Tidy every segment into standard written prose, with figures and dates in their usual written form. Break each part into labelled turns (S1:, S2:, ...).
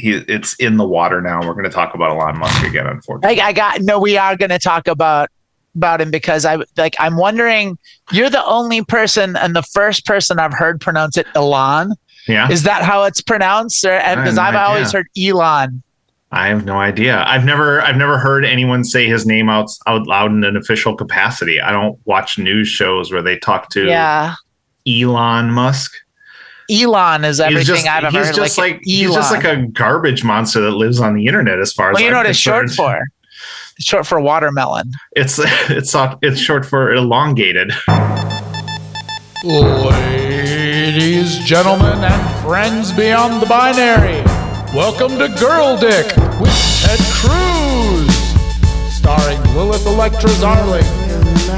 S1: it's in the water now. We're going to talk about Elon Musk again, unfortunately.
S2: We are going to talk about him because I'm wondering, you're the only person and the first person I've heard pronounce it Elon.
S1: Yeah.
S2: Is that how it's pronounced? Because I've always heard Elon.
S1: I have no idea. I've never heard anyone say his name out loud in an official capacity. I don't watch news shows where they talk to Elon Musk.
S2: Elon is everything I've ever heard.
S1: He's just like a garbage monster that lives on the internet, as far as
S2: you know what it's short for? It's short for watermelon.
S1: It's short for elongated.
S3: Ladies, gentlemen, and friends beyond the binary, welcome to Girl Dick with Ted Cruz, starring Lilith Electra Zarling,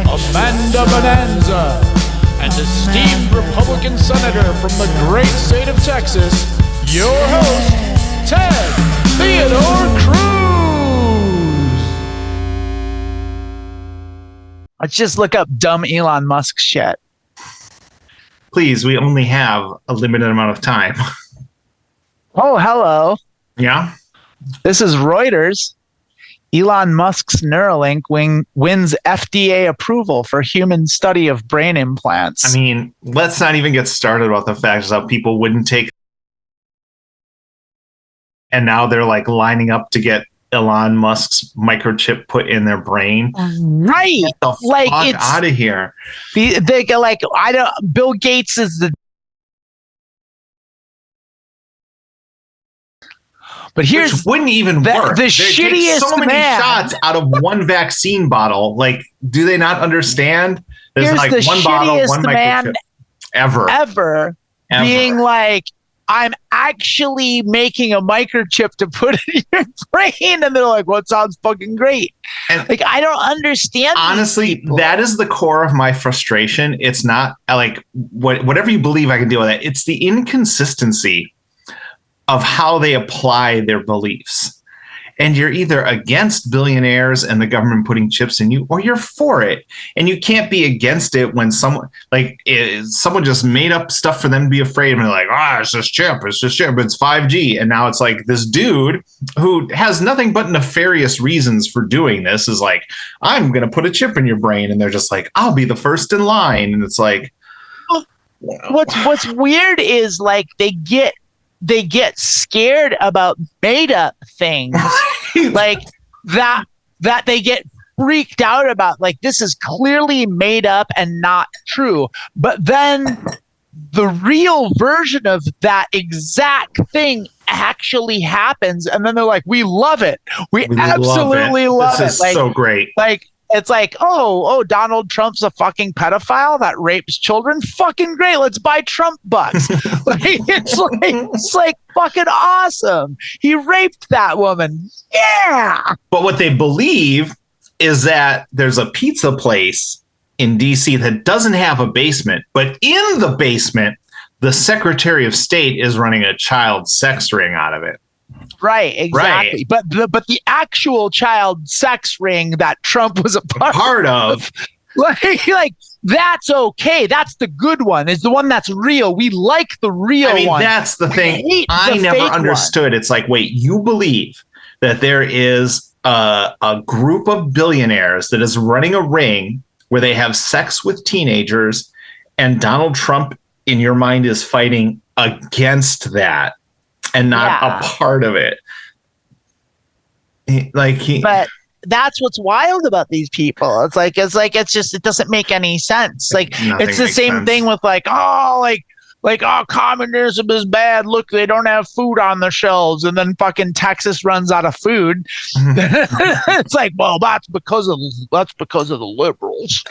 S3: Amanda Bonanza, and esteemed Republican Senator from the great state of Texas, your host, Ted Theodore Cruz.
S2: Let's just look up dumb Elon Musk shit.
S1: Please, we only have a limited amount of time.
S2: Oh, hello.
S1: Yeah?
S2: This is Reuters. Elon Musk's Neuralink wins FDA approval for human study of brain implants.
S1: I mean, let's not even get started about the fact that people wouldn't take. And now they're like lining up to get Elon Musk's microchip put in their brain.
S2: Right.
S1: Get the fuck out of here.
S2: They go like, Bill Gates is the. But
S1: which wouldn't even work.
S2: The shittiest
S1: so many
S2: man.
S1: shots out of one vaccine bottle. Like, do they not understand? There's
S2: Here's
S1: like
S2: the
S1: one bottle, one microchip.
S2: Ever being like, I'm actually making a microchip to put in your brain, and they're like, "Well, it sounds fucking great." And like, I don't understand.
S1: Honestly, that is the core of my frustration. It's not like whatever you believe, I can deal with that. It's the inconsistency of how they apply their beliefs. And you're either against billionaires and the government putting chips in you, or you're for it. And you can't be against it when someone just made up stuff for them to be afraid of. And they're like, it's just chip, but it's 5G. And now it's like this dude who has nothing but nefarious reasons for doing this is like, I'm going to put a chip in your brain. And they're just like, I'll be the first in line. And it's like,
S2: what's weird is like they get scared about made up things like that they get freaked out about, like, this is clearly made up and not true. But then the real version of that exact thing actually happens. And then they're like, we love it. We absolutely love it.
S1: This is so great.
S2: Like, it's like, oh, Donald Trump's a fucking pedophile that rapes children. Fucking great. Let's buy Trump butts. It's like fucking awesome. He raped that woman. Yeah.
S1: But what they believe is that there's a pizza place in DC that doesn't have a basement, but in the basement, the Secretary of State is running a child sex ring out of it.
S2: Right, exactly. Right. But the actual child sex ring that Trump was a part of, like that's okay. That's the good one. Is the one that's real. We like the real one.
S1: That's the thing. I never understood. It's like, wait, you believe that there is a group of billionaires that is running a ring where they have sex with teenagers, and Donald Trump, in your mind, is fighting against that and not a part of it.
S2: But that's what's wild about these people. It doesn't make any sense. Like, it's the same thing with communism is bad. Look, they don't have food on the shelves, and then fucking Texas runs out of food. It's like, well, that's because of the liberals.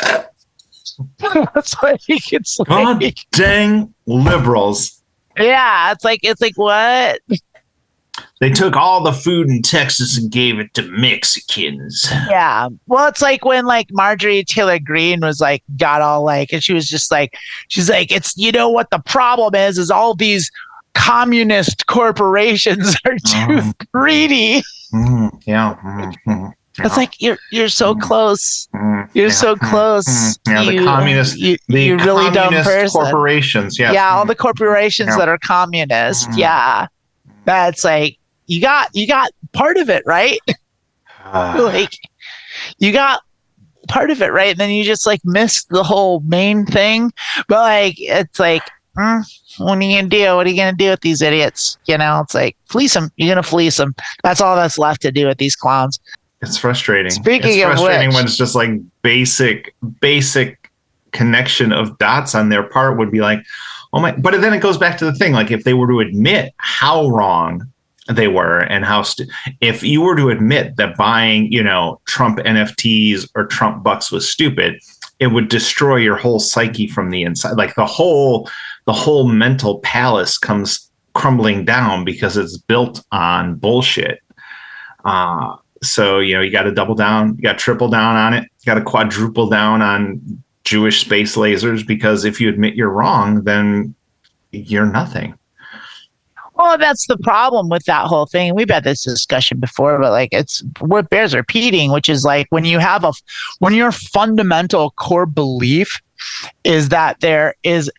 S1: God dang liberals.
S2: Yeah, it's like what?
S1: They took all the food in Texas and gave it to Mexicans.
S2: Yeah. Well, it's like when Marjorie Taylor Greene was got all and she was just she's like, it's, what the problem is all these communist corporations are too greedy.
S1: Yeah.
S2: It's like you're so close. You're so close.
S1: Yeah, the communist,
S2: you really dumb person.
S1: Corporations. Yes.
S2: Yeah, all the corporations that are communist. Yeah, that's you got part of it right. Like you got part of it right, and then you just like miss the whole main thing. But like it's like, what are you gonna do? What are you gonna do with these idiots? You know, it's like fleece them. You're gonna fleece them. That's all that's left to do with these clowns.
S1: It's frustrating.
S2: Speaking
S1: it's frustrating
S2: of which,
S1: when it's just like basic connection of dots on their part would be like, oh my. But then it goes back to the thing, like if they were to admit how wrong they were and how if you were to admit that buying, you know, Trump NFTs or Trump bucks was stupid, it would destroy your whole psyche from the inside. Like the whole mental palace comes crumbling down because it's built on bullshit. So, you know, you got to double down, you got to triple down on it, you got to quadruple down on Jewish space lasers, because if you admit you're wrong, then you're nothing.
S2: Well, that's the problem with that whole thing. We've had this discussion before, but like it's what bears repeating, which is like when your fundamental core belief is that there is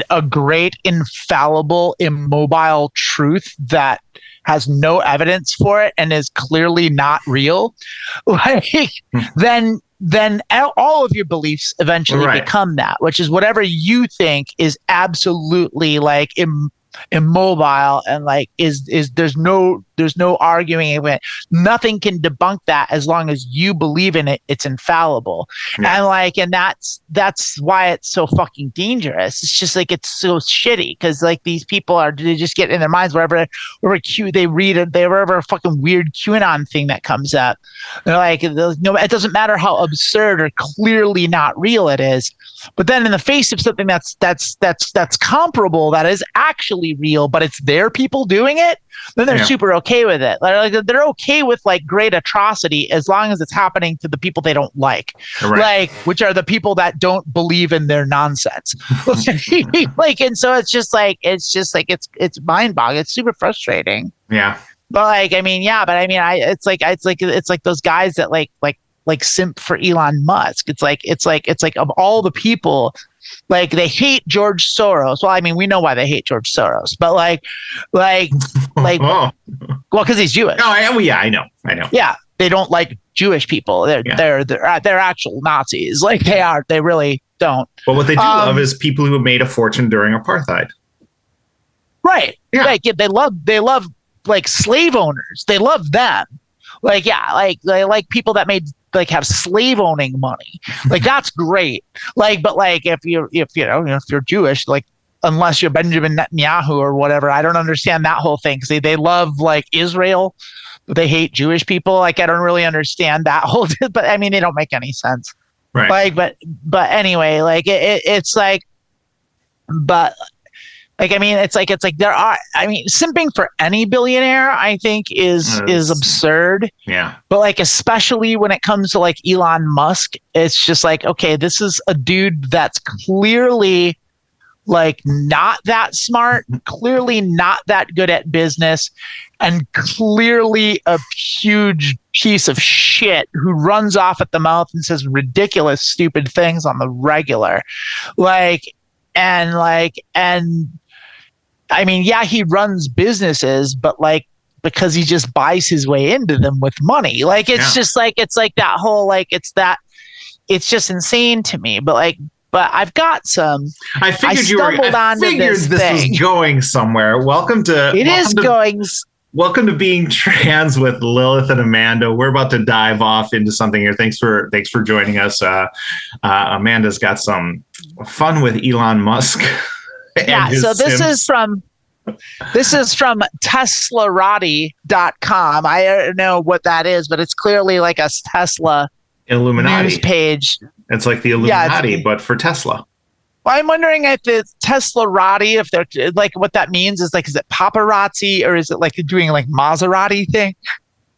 S2: a great, infallible, immobile truth that has no evidence for it and is clearly not real, like then all of your beliefs eventually become that, which is whatever you think is absolutely like immobile and like is there's no arguing it. Nothing can debunk that as long as you believe in it. It's infallible. And that's why it's so fucking dangerous. It's just like it's so shitty because like these people they just get in their minds wherever they read it, wherever a fucking weird QAnon thing that comes up, they're like, no, it doesn't matter how absurd or clearly not real it is. But then in the face of something that's comparable, that is actually real, but it's their people doing it, then they're super okay with it. Like they're okay with like great atrocity as long as it's happening to the people they don't like, like which are the people that don't believe in their nonsense. Like, and so it's it's mind-boggling. It's super frustrating. Yeah. But like, I mean, it's like those guys that like simp for Elon Musk. It's like of all the people, like they hate George Soros. Well, I mean, we know why they hate George Soros, but well, because he's Jewish. Oh,
S1: I know.
S2: Yeah, they don't like Jewish people. They're actual Nazis. Like they are. They really don't.
S1: But what they do love is people who have made a fortune during apartheid.
S2: Right. Yeah. Like they love like slave owners. They love them. Like they like people that made like have slave owning money. Like that's great. Like, but like if you're Jewish, like unless you're Benjamin Netanyahu or whatever, I don't understand that whole thing because they love like Israel, but they hate Jewish people. Like I don't really understand that whole. But I mean, they don't make any sense. Right. Like, but anyway, like it's like, but. Like, I mean, it's like simping for any billionaire, I think is absurd. Yeah. But like, especially when it comes to like Elon Musk, it's just like, okay, this is a dude that's clearly like not that smart, clearly not that good at business, and clearly a huge piece of shit who runs off at the mouth and says ridiculous, stupid things on the regular. I mean, yeah, he runs businesses, but like because he just buys his way into them with money. Like it's just like it's like that whole like it's just insane to me. But I've got some. I figured
S1: this was going somewhere. Welcome to Being Trans with Lilith and Amanda. We're about to dive off into something here. Thanks for joining us. Amanda's got some fun with Elon Musk.
S2: Yeah, so this is from teslarati.com. I don't know what that is, but it's clearly like a Tesla
S1: Illuminati
S2: news page.
S1: It's like the Illuminati, but for Tesla.
S2: Well, I'm wondering if it's Teslarati, if they're like what that means is like, is it paparazzi or is it like doing like Maserati thing?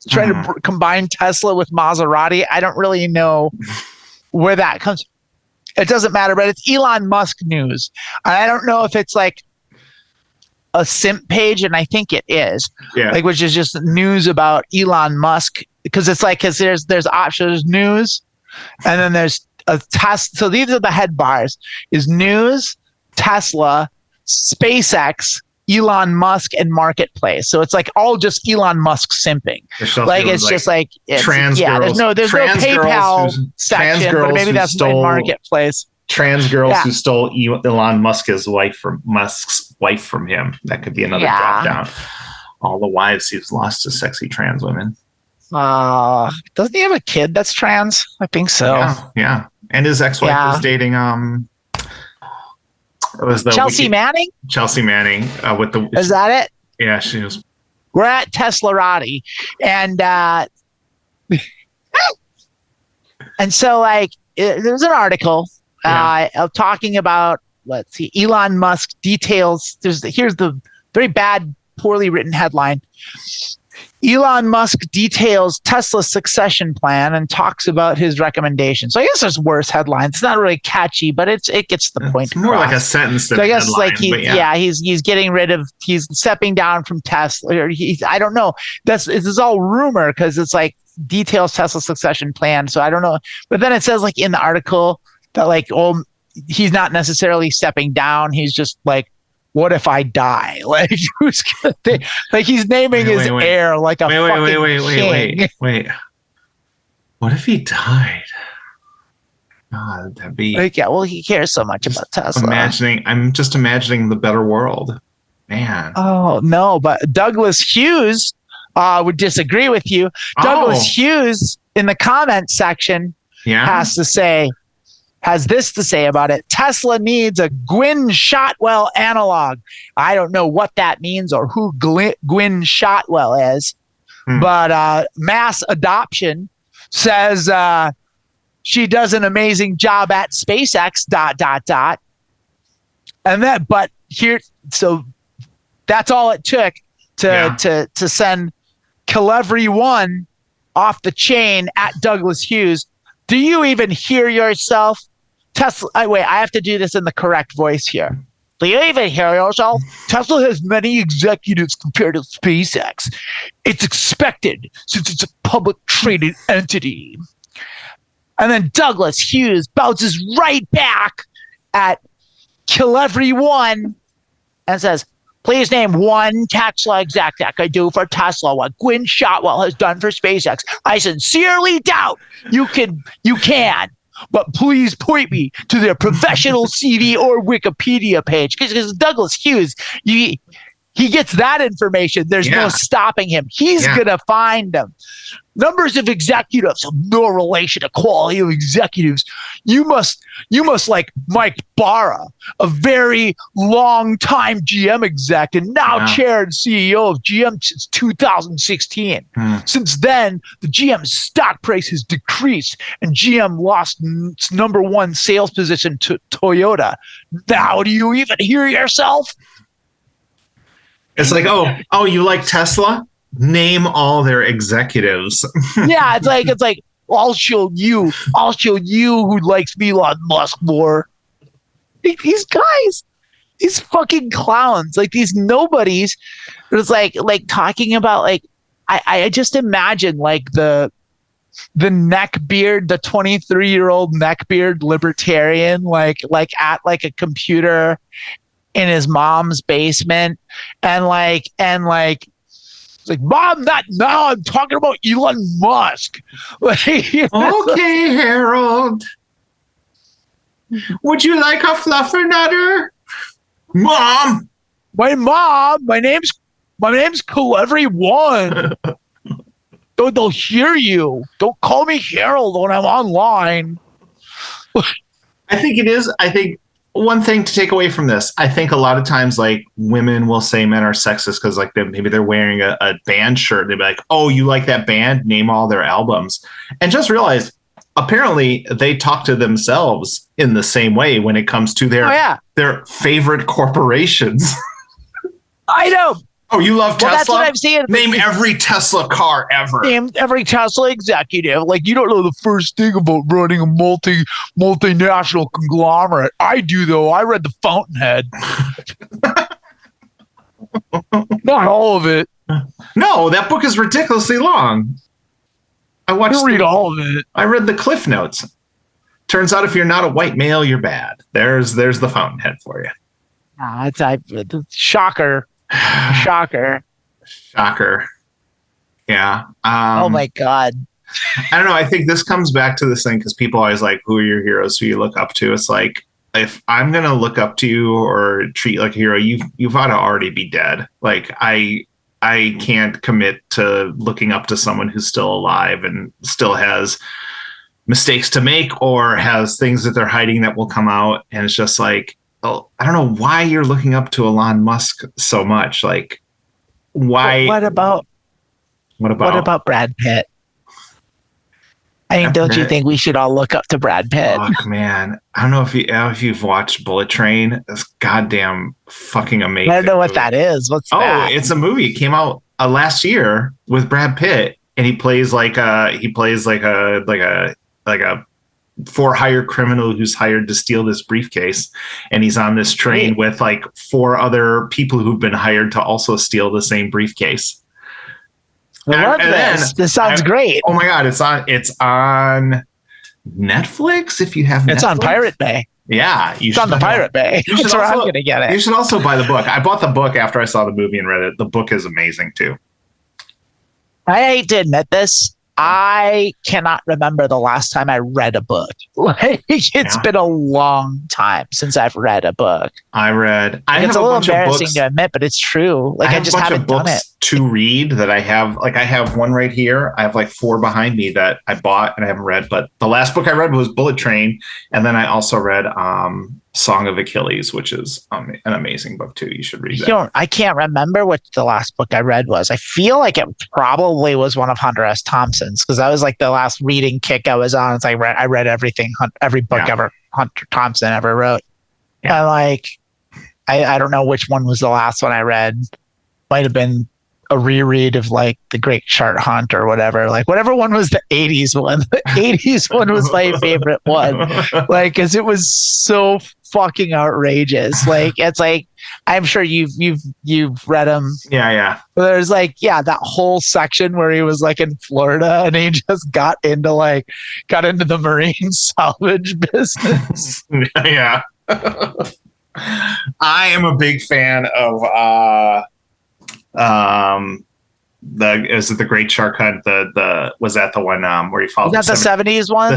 S2: Trying to combine Tesla with Maserati. I don't really know where that comes from. It doesn't matter, but it's Elon Musk news. And I don't know if it's like a simp page, and I think it is. Yeah. Like, which is just news about Elon Musk, because it's like, because there's options, news, and then there's a test. So these are the head bars: is news, Tesla, SpaceX, Elon Musk and Marketplace. So it's like all just Elon Musk simping. Like it's just like
S1: trans girls.
S2: There's no PayPal section, but maybe that's my Marketplace.
S1: Trans girls who stole Elon Musk's wife from him. That could be another drop down. All the wives he's lost to sexy trans women.
S2: Doesn't he have a kid that's trans? I think so.
S1: Yeah. And his ex-wife was dating it was the
S2: Chelsea Manning?
S1: Chelsea Manning with the
S2: Is that it?
S1: Yeah, she was.
S2: We're at Teslarati, and and so like there's an article of talking about, let's see, Elon Musk details. Here's the very bad, poorly written headline. Elon Musk details Tesla's succession plan and talks about his recommendations. So I guess there's worse headlines. It's not really catchy, but it gets the point.
S1: It's more like a sentence than
S2: so I guess
S1: headline,
S2: he's getting rid of, he's stepping down from Tesla. Or I don't know. This is all rumor because it's like details Tesla's succession plan. So I don't know. But then it says like in the article that like, he's not necessarily stepping down. He's just like, what if I die? Like, who's gonna like he's naming his heir like a king.
S1: Wait. What if he died? God, that'd be
S2: like, he cares so much about Tesla.
S1: I'm just imagining the better world. Man.
S2: Oh no, but Douglas Hughes would disagree with you. Douglas Hughes in the comment section has this to say about it. Tesla needs a Gwynne Shotwell analog. I don't know what that means or who Gwynne Shotwell is, but Mass Adoption says she does an amazing job at SpaceX, ... And that, but here, so that's all it took to send Kill-Every-One off the chain at Douglas Hughes. Do you even hear yourself? Tesla, wait, I have to do this in the correct voice here. Do you even hear yourself? Tesla has many executives compared to SpaceX. It's expected since it's a public traded entity. And then Douglas Hughes bounces right back at Kill-Every-One and says, please name one Tesla exec that could do for Tesla what Gwynne Shotwell has done for SpaceX. I sincerely doubt you can, but please point me to their professional CV or Wikipedia page. Because Douglas Hughes, he gets that information. There's no stopping him. He's going to find them. Numbers of executives have no relation to quality of executives. You must like Mike Barra, a very long time GM exec and now chair and CEO of GM since 2016. Since then, the GM stock price has decreased and GM lost its number one sales position to Toyota. Now, do you even hear yourself?
S1: It's like, oh, you like Tesla? Name all their executives.
S2: Yeah, it's like I'll show you who likes Elon Musk more. These guys, these fucking clowns, like these nobodies. It's like talking about like I just imagine like the neckbeard, the 23-year-old neckbeard libertarian, like at like a computer in his mom's basement, and like it's like, Mom, not now. I'm talking about Elon Musk.
S1: Okay, Harold. Would you like a fluffernutter? Mom.
S2: My name's Kill-Every-One. They'll hear you. Don't call me Harold when I'm online.
S1: I think one thing to take away from this, I think a lot of times like women will say men are sexist because like maybe they're wearing a band shirt. They'd be like, oh, you like that band? Name all their albums. And just realize apparently they talk to themselves in the same way when it comes to their favorite corporations.
S2: I know.
S1: Oh, you love Tesla?
S2: That's what I'm saying.
S1: Name every Tesla car ever.
S2: Name every Tesla executive. Like, you don't know the first thing about running a multinational conglomerate. I do, though. I read The Fountainhead. Not all of it.
S1: No, that book is ridiculously long. I
S2: read all of it.
S1: I read the Cliff Notes. Turns out if you're not a white male, you're bad. There's The Fountainhead for you.
S2: It's shocker. Shocker.
S1: Shocker. Yeah.
S2: Oh my God.
S1: I don't know. I think this comes back to this thing because people always like, who are your heroes? Who you look up to? It's like, if I'm gonna look up to you or treat you like a hero, you've ought to already be dead. Like I can't commit to looking up to someone who's still alive and still has mistakes to make or has things that they're hiding that will come out. And it's just like, oh, I don't know why you're looking up to Elon Musk so much. Like, why?
S2: What about Brad Pitt? I mean, don't you think we should all look up to Brad Pitt?
S1: Fuck, man. I don't know if you've watched Bullet Train. It's goddamn fucking amazing.
S2: I don't know what that is. What's that?
S1: Oh, it's a movie. It came out last year with Brad Pitt, and he plays like a for hire criminal who's hired to steal this briefcase, and he's on this train with like 4 other people who've been hired to also steal the same briefcase.
S2: I love this. This sounds great.
S1: Oh my God, it's on Netflix. If you have,
S2: it's on Pirate Bay.
S1: Yeah,
S2: it's on the Pirate Bay. That's where I'm going to get it.
S1: You should also buy the book. I bought the book after I saw the movie and read it. The book is amazing too.
S2: I hate to admit this. I cannot remember the last time I read a book. Like, it's been a long time since I've read a book.
S1: It's
S2: a little embarrassing to admit, but it's true. Like, I just haven't done it
S1: to read that I have. Like, I have one right here. I have like 4 behind me that I bought and I haven't read. But the last book I read was Bullet Train, and then I also read Song of Achilles, which is an amazing book too. You should read that.
S2: I can't remember what the last book I read was. I feel like it probably was one of Hunter S. Thompson's, because that was like the last reading kick I was on. It's like I read every book ever Hunter Thompson ever wrote. Yeah. I don't know which one was the last one I read. Might have been a reread of like The Great Chart Hunt or whatever. Like, whatever one was the 80s one. The 80s one was my favorite one. Like, because it was so fucking outrageous. Like, it's like, I'm sure you've read them.
S1: Yeah.
S2: There's like, that whole section where he was like in Florida and he just got into the marine salvage business.
S1: Yeah. I am a big fan of the Great Shark Hunt. Was that the one where he followed?
S2: Was that the 70s one?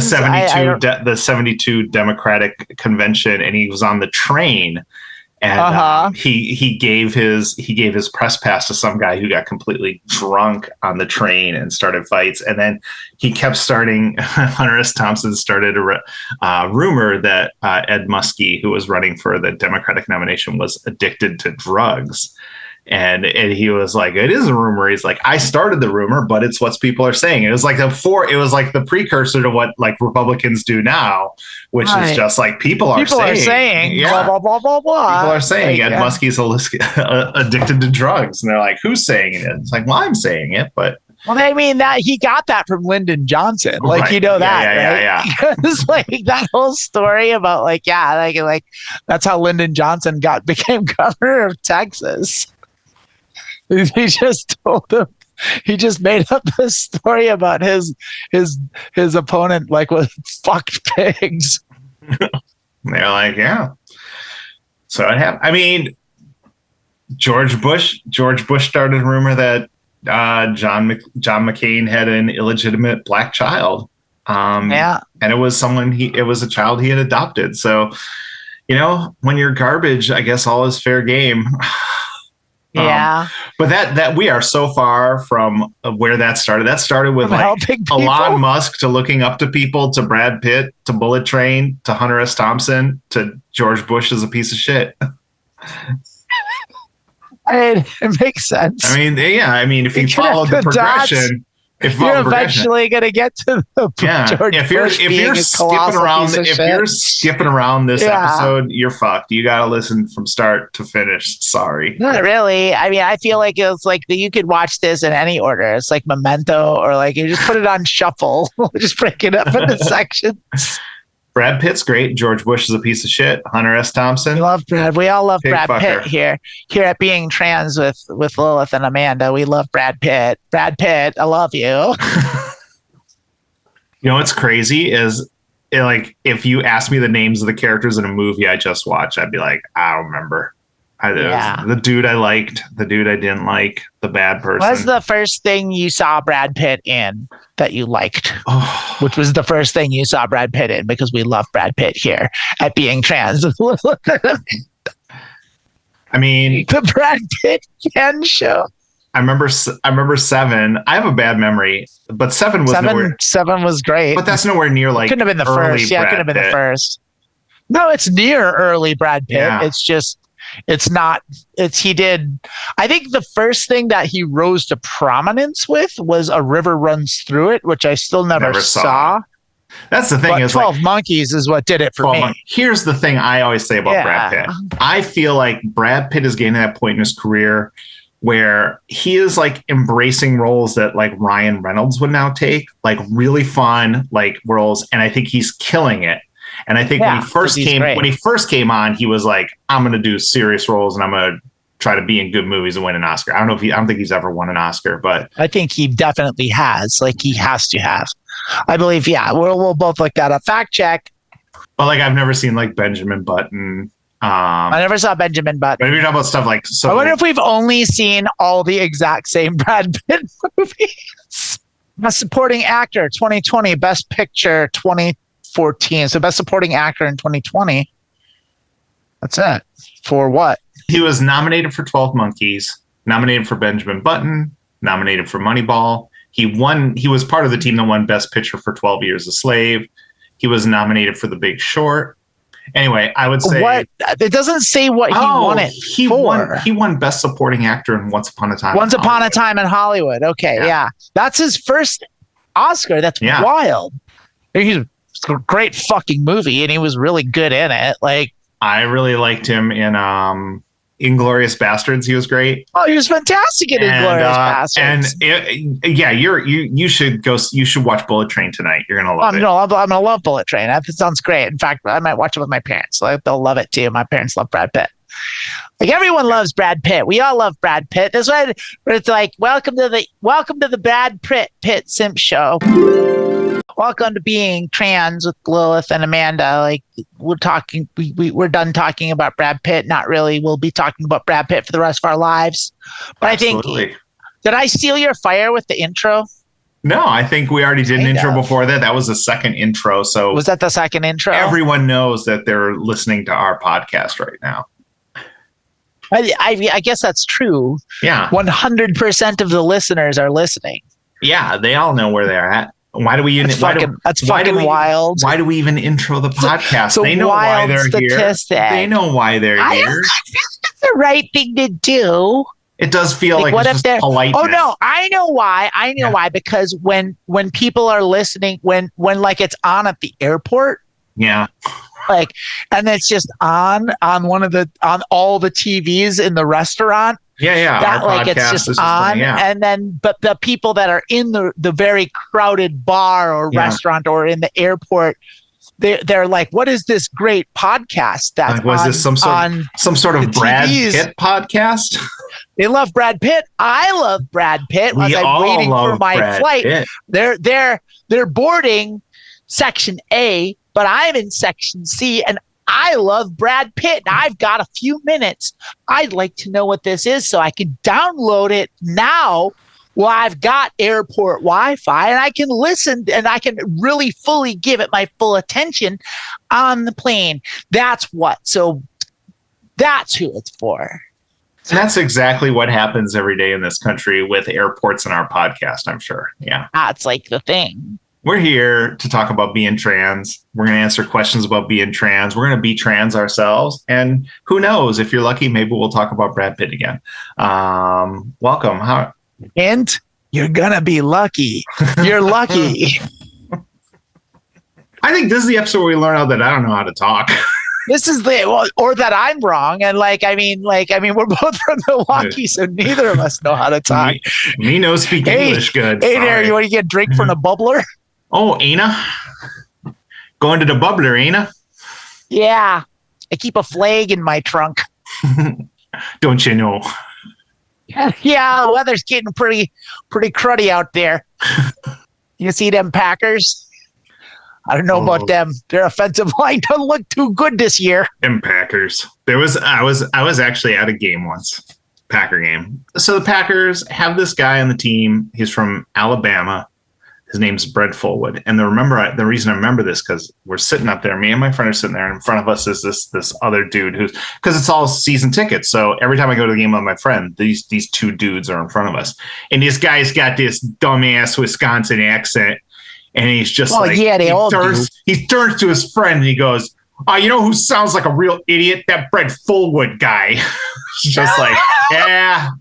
S1: The 72 Democratic Convention, and he was on the train, and he gave his press pass to some guy who got completely drunk on the train and started fights, and then he kept starting. Hunter S. Thompson started a rumor that Ed Muskie, who was running for the Democratic nomination, was addicted to drugs. And he was like, it is a rumor. He's like, I started the rumor, but it's what people are saying. It was like the precursor to what like Republicans do now, which is just like people are saying
S2: blah, blah, blah, blah, blah.
S1: People are saying Ed Muskie's addicted to drugs. And they're like, who's saying it? It's like, well, I'm saying it, but.
S2: Well, I mean, that he got that from Lyndon Johnson. Like, right. You know that, right?
S1: Yeah.
S2: Because like that whole story about like that's how Lyndon Johnson became governor of Texas. He just told him. He just made up this story about his opponent like was fucked pigs.
S1: They're like, yeah. So it happened. I mean, George Bush started a rumor that John McCain had an illegitimate black child. And it was a child he had adopted. So, when you're garbage, I guess all is fair game.
S2: Yeah.
S1: But that we are so far from where that started. That started with like Elon Musk to looking up to people, to Brad Pitt, to Bullet Train, to Hunter S. Thompson, to George Bush as a piece of shit.
S2: It makes sense.
S1: I mean, if you follow the progression,
S2: you're eventually going to get to the George Bush if you're
S1: skipping around this episode, you're fucked. You got to listen from start to finish. Sorry.
S2: Not really. I mean, I feel like it's like you could watch this in any order. It's like Memento, or like you just put it on shuffle. Just break it up into sections.
S1: Brad Pitt's great. George Bush is a piece of shit. Hunter S. Thompson.
S2: We all love Brad Pitt here at Being Trans with Lilith and Amanda. We love Brad Pitt. Brad Pitt, I love you.
S1: You know what's crazy is like if you ask me the names of the characters in a movie I just watched, I'd be like, I don't remember. The dude I liked, the dude I didn't like, the bad person.
S2: What's the first thing you saw Brad Pitt in that you liked?
S1: Oh.
S2: Which was the first thing you saw Brad Pitt in, because we love Brad Pitt here at Being Trans.
S1: I mean,
S2: the Brad Pitt Ken show.
S1: I remember Seven. I have a bad memory, but Seven
S2: was great.
S1: But that's nowhere near like
S2: couldn't have been the first. Yeah, it could have been the first. No, it's near early Brad Pitt. Yeah. It's just, it's not. He did. I think the first thing that he rose to prominence with was A River Runs Through It, which I still never saw.
S1: That's the thing.
S2: But
S1: is
S2: 12 Monkeys is what did it for me.
S1: Here's the thing I always say about Brad Pitt. I feel like Brad Pitt is getting to that point in his career where he is like embracing roles that like Ryan Reynolds would now take, like really fun like roles, and I think he's killing it. And I think when he first came on, he was like, I'm going to do serious roles and I'm going to try to be in good movies and win an Oscar. I don't think he's ever won an Oscar, but
S2: I think he definitely has. Like he has to have. I believe, yeah. We'll both look that up. Fact check.
S1: But like I've never seen like Benjamin Button.
S2: I never saw Benjamin Button.
S1: But if you're talking about stuff like,
S2: I wonder if we've only seen all the exact same Brad Pitt movies. Best Supporting Actor 2020, Best Picture 2014. So Best Supporting Actor in 2020. That's it. For what?
S1: He was nominated for 12 Monkeys, nominated for Benjamin Button, nominated for Moneyball. He was part of the team that won Best Picture for 12 Years a Slave. He was nominated for The Big Short. Anyway, I would say
S2: what it doesn't say what he won it for.
S1: He won Best Supporting Actor in Once Upon a Time.
S2: Once Upon a Time in Hollywood. Okay, yeah. That's his first Oscar. That's wild. He's a great fucking movie, and he was really good in it. Like
S1: I really liked him in Inglourious Bastards. He was great.
S2: Oh, he was fantastic in Inglourious Bastards.
S1: And you should go. You should watch Bullet Train tonight. You're gonna love it.
S2: No, I'm gonna love Bullet Train. That sounds great. In fact, I might watch it with my parents. Like, they'll love it too. My parents love Brad Pitt. Like everyone loves Brad Pitt. We all love Brad Pitt. That's why it's like welcome to the Brad Pitt Simp show. Welcome to Being Trans with Lilith and Amanda. Like we're talking, we're done talking about Brad Pitt. Not really. We'll be talking about Brad Pitt for the rest of our lives. But
S1: Absolutely.
S2: I think, did I steal your fire with the intro?
S1: No, I think we already did an intro before that. That was the second intro. So
S2: was that the second intro?
S1: Everyone knows that they're listening to our podcast right now.
S2: I guess that's true.
S1: Yeah.
S2: 100% of the listeners are listening.
S1: Yeah, they all know where they're at. Why do we?
S2: That's fucking wild.
S1: Why do we even intro the podcast? They know why they're here. They know why they're here.
S2: That's the right thing to do.
S1: It does feel like
S2: what
S1: it's
S2: if they're
S1: politeness.
S2: Oh no, I know why. Why, because when people are listening, when like it's on at the airport.
S1: Yeah.
S2: Like, and it's just on all the TVs in the restaurant.
S1: Yeah.
S2: That like it's just on, and then but the people that are in the very crowded bar or restaurant or in the airport, they're like, what is this great podcast that's
S1: was this some sort of Brad Pitt podcast?
S2: They love Brad Pitt. I love Brad Pitt.
S1: We
S2: I'm
S1: all
S2: waiting
S1: love
S2: for my
S1: Brad
S2: flight.
S1: Pitt.
S2: They're boarding section A, but I'm in section C, and I love Brad Pitt. I've got a few minutes. I'd like to know what this is so I can download it now while I've got airport Wi-Fi, and I can listen and I can really fully give it my full attention on the plane. That's who it's for.
S1: And that's exactly what happens every day in this country with airports and our podcast, I'm sure. Yeah.
S2: That's like the thing.
S1: We're here to talk about being trans. We're going to answer questions about being trans. We're going to be trans ourselves. And who knows, if you're lucky, maybe we'll talk about Brad Pitt again. Welcome.
S2: And you're going to be lucky. You're lucky.
S1: I think this is the episode where we learn out that I don't know how to talk.
S2: This is or that I'm wrong. And I mean, we're both from Milwaukee, so neither of us know how to talk.
S1: Me no speak English good.
S2: Hey there, you want to get a drink from the bubbler?
S1: Oh, Ana? Going to the bubbler, Ana?
S2: Yeah. I keep a flag in my trunk.
S1: Don't you know?
S2: Yeah, the weather's getting pretty cruddy out there. You see them Packers? I don't know about them. Their offensive line doesn't look too good this year.
S1: And Packers. I was actually at a game once, Packer game. So the Packers have this guy on the team. He's from Alabama. His name's Brett Fullwood. And the reason I remember this because we're sitting up there. Me and my friend are sitting there, and in front of us is this other dude who's because it's all season tickets. So every time I go to the game with my friend, these two dudes are in front of us, and this guy's got this dumbass Wisconsin accent, and he's just he turns to his friend and he goes, you know who sounds like a real idiot? That Brett Fullwood guy. Just like, yeah.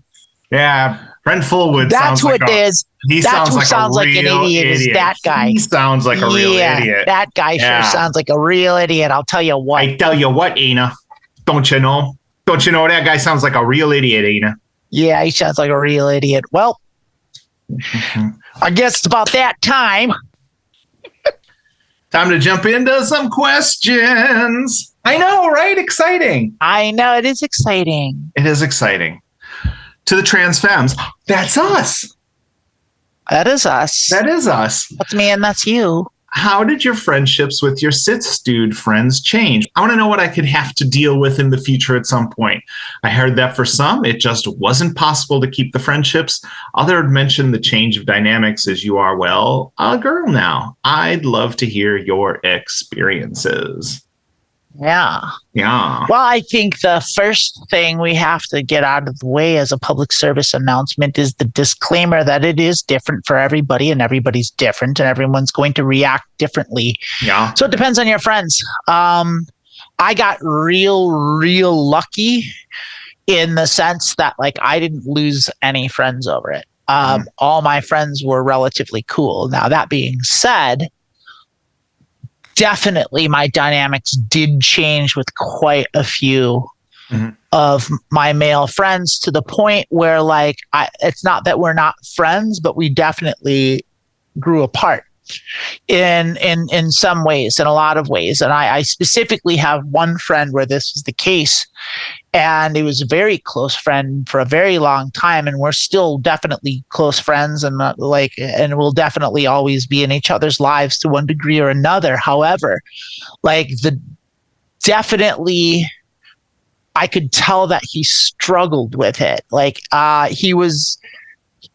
S1: Brent Fullwood.
S2: That's what it is.
S1: That's who sounds like an idiot. Is that guy? He sounds like a real idiot.
S2: That guy sure sounds like a real idiot. I'll tell you what.
S1: I tell you what, Ana. Don't you know? Don't you know that guy sounds like a real idiot, Ana?
S2: Yeah, he sounds like a real idiot. Well, I guess it's about that time.
S1: Time to jump into some questions. I know, right? Exciting.
S2: I know, it is exciting.
S1: It is exciting. To the Transfemmes, that's us.
S2: That is us.
S1: That is us.
S2: That's me and that's you.
S1: How did your friendships with your cis dude friends change? I want to know what I could have to deal with in the future at some point. I heard that for some, it just wasn't possible to keep the friendships. Others mentioned the change of dynamics as you are, well, a girl now. I'd love to hear your experiences.
S2: Yeah. Well, I think the first thing we have to get out of the way as a public service announcement is the disclaimer that it is different for everybody and everybody's different and everyone's going to react differently.
S1: Yeah.
S2: So it depends on your friends. I got real lucky in the sense that like I didn't lose any friends over it. All my friends were relatively cool. Now, that being said, definitely my dynamics did change with quite a few of my male friends to the point where like it's not that we're not friends, but we definitely grew apart in some ways, in a lot of ways. And I specifically have one friend where this was the case, and it was a very close friend for a very long time, and we're still definitely close friends, and and we'll definitely always be in each other's lives to one degree or another. However, definitely I could tell that he struggled with it. Like he was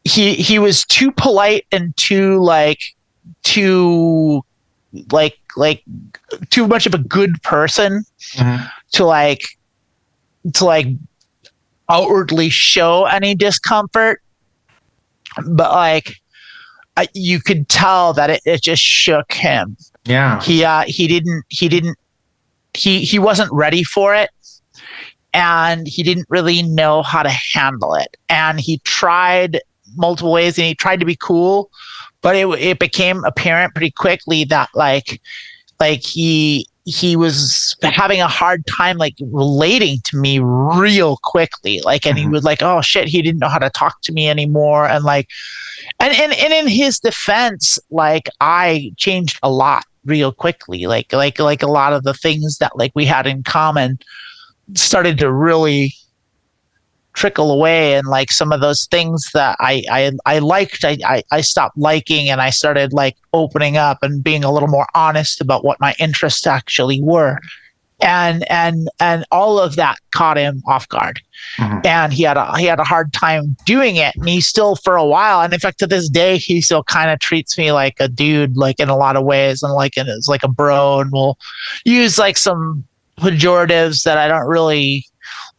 S2: too polite and too much of a good person to outwardly show any discomfort, but you could tell that it just shook him.
S1: Yeah.
S2: He wasn't ready for it, and he didn't really know how to handle it. And he tried multiple ways, and he tried to be cool, but it became apparent pretty quickly that he was having a hard time relating to me real quickly. And he was like, oh shit, he didn't know how to talk to me anymore. And and in his defense, I changed a lot real quickly. Like a lot of the things that we had in common started to really trickle away, and some of those things that I liked, I stopped liking, and I started opening up and being a little more honest about what my interests actually were, and all of that caught him off guard, and he had a hard time doing it, and he still, for a while, and in fact to this day, he still kind of treats me like a dude, in a lot of ways, and is like a bro, and will use some pejoratives that I don't really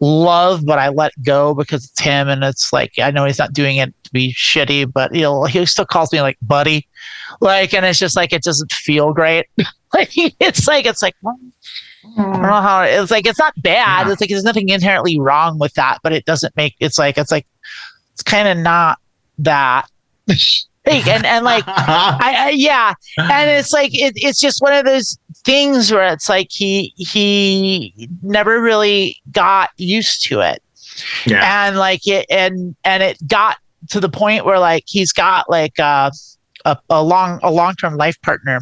S2: love, but I let go because it's him, and it's I know he's not doing it to be shitty, but he still calls me buddy, and it's just it doesn't feel great. It's well, I don't know how it's not bad. Yeah. It's there's nothing inherently wrong with that, but it doesn't make it's kind of not that. and yeah, and it's it's just one of those things where it's he never really got used to it, and it got to the point where he's got a long-term life partner.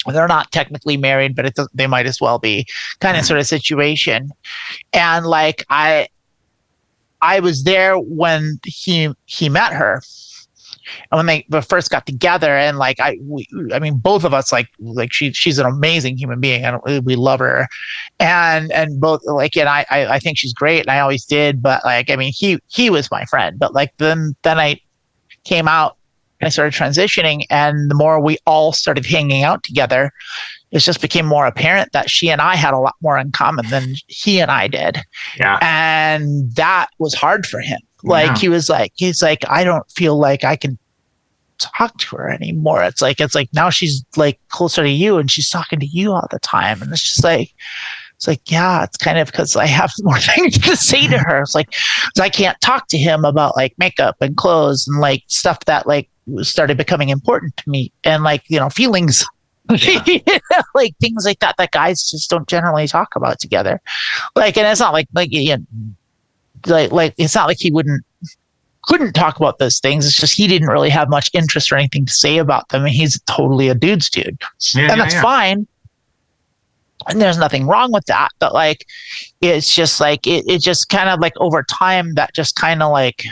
S2: They're not technically married, but they might as well be, kind of sort of situation, and I was there when he met her. And when they first got together, and like I mean, both of us like she's an amazing human being, and we love her, and both like, and I think she's great, and I always did. But like, I mean, he was my friend, but like then I came out and I started transitioning, and the more we all started hanging out together, it just became more apparent that she and I had a lot more in common than he and I did.
S1: Yeah.
S2: And that was hard for him. Like, he's like, I don't feel like I can talk to her anymore. It's like now she's like closer to you and she's talking to you all the time. And it's like, yeah, it's kind of because I have more things to say to her. It's like, I can't talk to him about like makeup and clothes and like stuff that like started becoming important to me, and like, you know, feelings. Like things like that guys just don't generally talk about together. Like, and it's not like you know, like it's not like he couldn't talk about those things. It's just he didn't really have much interest or anything to say about them, and he's totally a dude's dude. And that's fine. And there's nothing wrong with that. But like, it's just like it just kind of like over time that just kind of like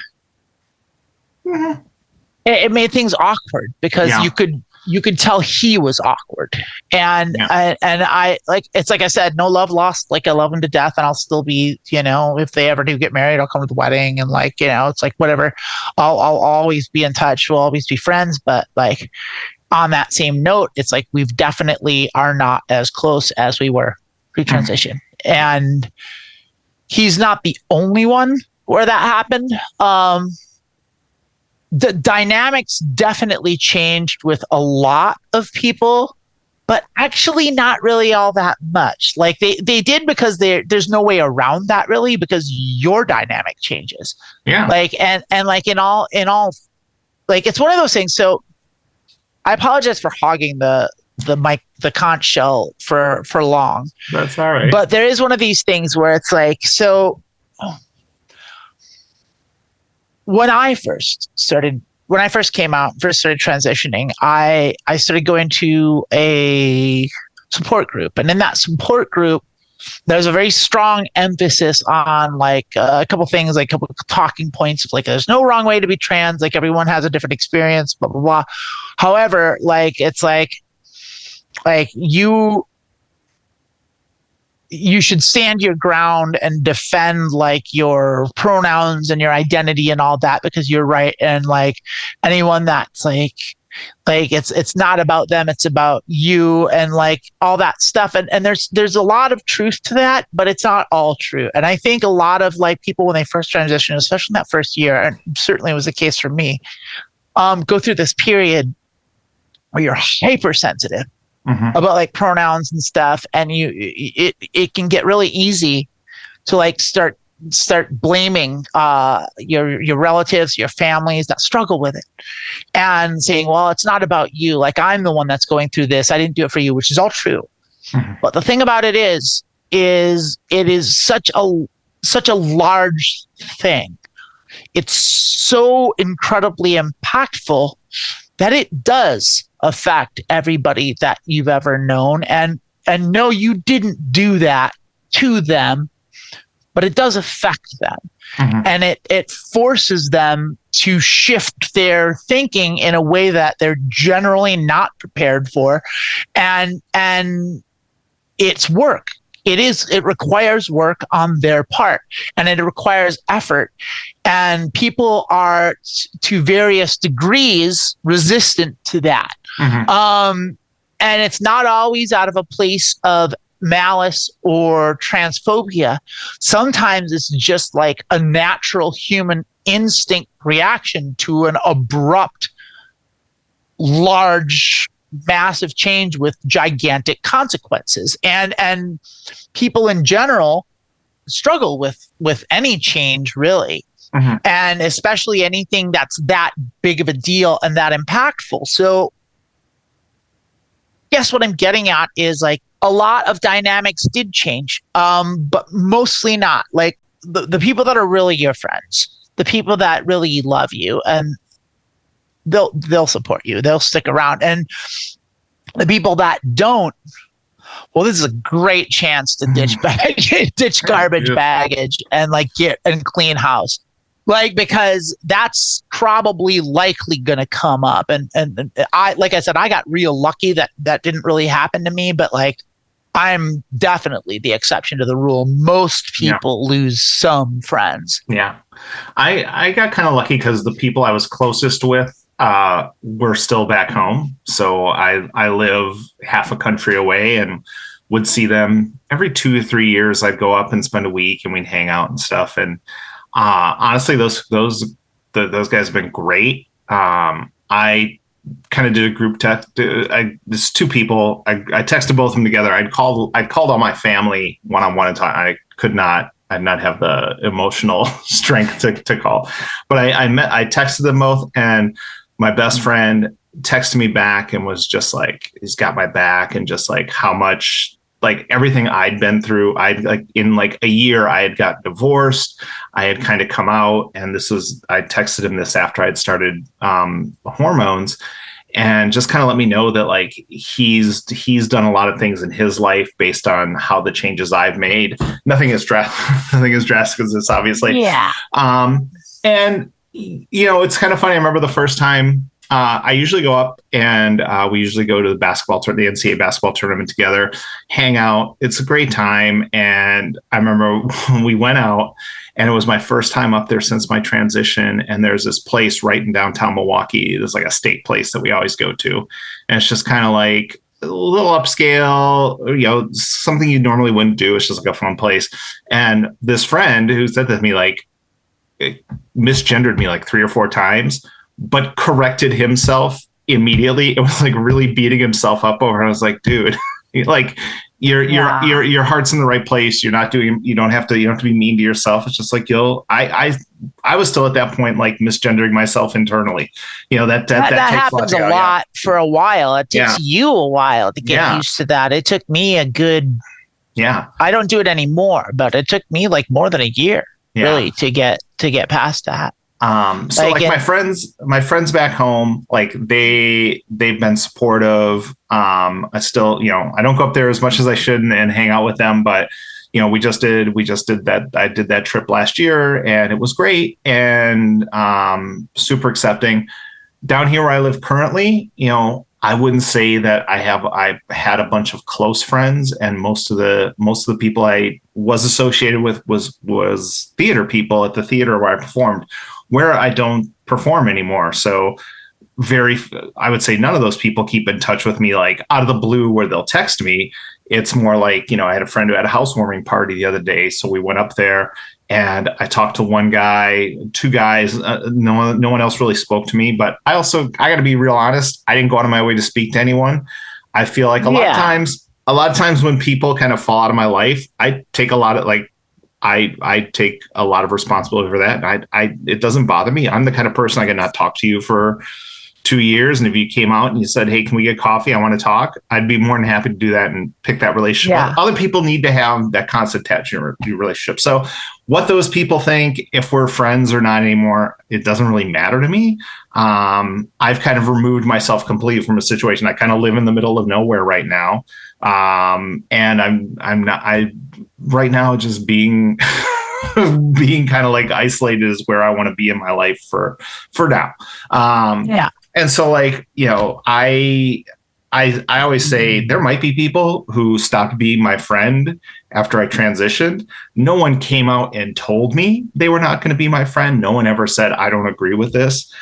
S2: it made things awkward, because you could tell he was awkward. And I like, it's like I said, no love lost. Like, I love him to death, and I'll still be, you know, if they ever do get married, I'll come to the wedding, and like, you know, it's like whatever. I'll always be in touch. We'll always be friends. But like, on that same note, it's like we've definitely are not as close as we were pre-transition. And he's not the only one where that happened. The dynamics definitely changed with a lot of people, but actually not really all that much. Like they did, because there's no way around that really, because your dynamic changes. Yeah. Like, and like in all, like, it's one of those things. So I apologize for hogging the mic, the conch shell for long.
S1: That's all right.
S2: But there is one of these things where it's like, so when I first came out, started transitioning, I started going to a support group. And in that support group, there's a very strong emphasis on like a couple things, like a couple talking points of like, there's no wrong way to be trans. Like, everyone has a different experience, blah, blah, blah. However, like, it's like you should stand your ground and defend like your pronouns and your identity and all that, because you're right. And like, anyone that's like it's not about them, it's about you, and like all that stuff. And there's a lot of truth to that, but it's not all true. And I think a lot of like people, when they first transition, especially in that first year, and certainly it was the case for me, go through this period where you're hypersensitive about like pronouns and stuff, and it can get really easy to like start blaming your relatives, your families that struggle with it, and saying, well, it's not about you, like I'm the one that's going through this, I didn't do it for you, which is all true. But the thing about it is it is such a large thing. It's so incredibly impactful that it does affect everybody that you've ever known. And no, you didn't do that to them, but it does affect them. And it forces them to shift their thinking in a way that they're generally not prepared for. And it's work. It requires work on their part, and it requires effort. And people are, to various degrees, resistant to that. And it's not always out of a place of malice or transphobia. Sometimes it's just like a natural human instinct reaction to an abrupt, large, massive change with gigantic consequences. And people in general struggle with any change, really. And especially anything that's that big of a deal and that impactful. So guess what I'm getting at is like a lot of dynamics did change, but mostly not. Like the people that are really your friends, the people that really love you, and they'll support you, they'll stick around. And the people that don't, well, this is a great chance to ditch garbage baggage and like get and clean house. Like, because that's probably likely going to come up. And I, like I said, I got real lucky that didn't really happen to me, but like, I'm definitely the exception to the rule. Most people lose some friends.
S1: Yeah. I got kind of lucky because the people I was closest with were still back home. So I live half a country away and would see them every 2 to 3 years. I'd go up and spend a week and we'd hang out and stuff. And honestly, those guys have been great. I kind of did a group text. There's two people. I texted both of them together. I'd called all my family one-on-one and talk. I did not have the emotional strength to call, but I texted them both, and my best friend texted me back and was just like, he's got my back, and just like how much, like everything I'd been through. In like a year, I had got divorced. I had kind of come out, and I texted him this after I'd started hormones, and just kind of let me know that like he's done a lot of things in his life based on how the changes I've made. Nothing as drastic as this, obviously.
S2: Yeah.
S1: And it's kind of funny. I remember the first time I usually go up, and we usually go to the NCAA basketball tournament together, hang out. It's a great time. And I remember when we went out, and it was my first time up there since my transition. And there's this place right in downtown Milwaukee. There's like a steak place that we always go to. And it's just kind of like a little upscale, something you normally wouldn't do. It's just like a fun place. And this friend who said that to me, like, misgendered me like 3 or 4 times, but corrected himself immediately. It was like really beating himself up over. I was like, dude, like your heart's in the right place. You don't have to be mean to yourself. It's just like, I was still at that point, like misgendering myself internally. That
S2: happens a lot for a while. It takes you a while to get used to that. It took me a good, I don't do it anymore, but it took me like more than a year really to get past that.
S1: So like my friends back home, like they've been supportive. I still, I don't go up there as much as I should and hang out with them, but we just did that. I did that trip last year, and it was great, and super accepting. Down here where I live currently, I wouldn't say that I had a bunch of close friends, and most of the people I was associated with was theater people at the theater where I performed, where I don't perform anymore. So I would say none of those people keep in touch with me like out of the blue where they'll text me. It's more like, I had a friend who had a housewarming party the other day. So we went up there, and I talked to one guy, 2 guys. No one else really spoke to me, but I got to be real honest. I didn't go out of my way to speak to anyone. I feel like a lot of times when people kind of fall out of my life, I take a lot of I take a lot of responsibility for that. And it doesn't bother me. I'm the kind of person I could not talk to you for 2 years. And if you came out and you said, hey, can we get coffee? I want to talk. I'd be more than happy to do that and pick that relationship.
S2: Yeah.
S1: Other people need to have that constant attachment to your relationship. So what those people think, if we're friends or not anymore, it doesn't really matter to me. I've kind of removed myself completely from a situation. I kind of live in the middle of nowhere right now. And I'm right now just being kind of like isolated is where I want to be in my life for now. And so like, I always say there might be people who stopped being my friend after I transitioned. No one came out and told me they were not going to be my friend. No one ever said, I don't agree with this.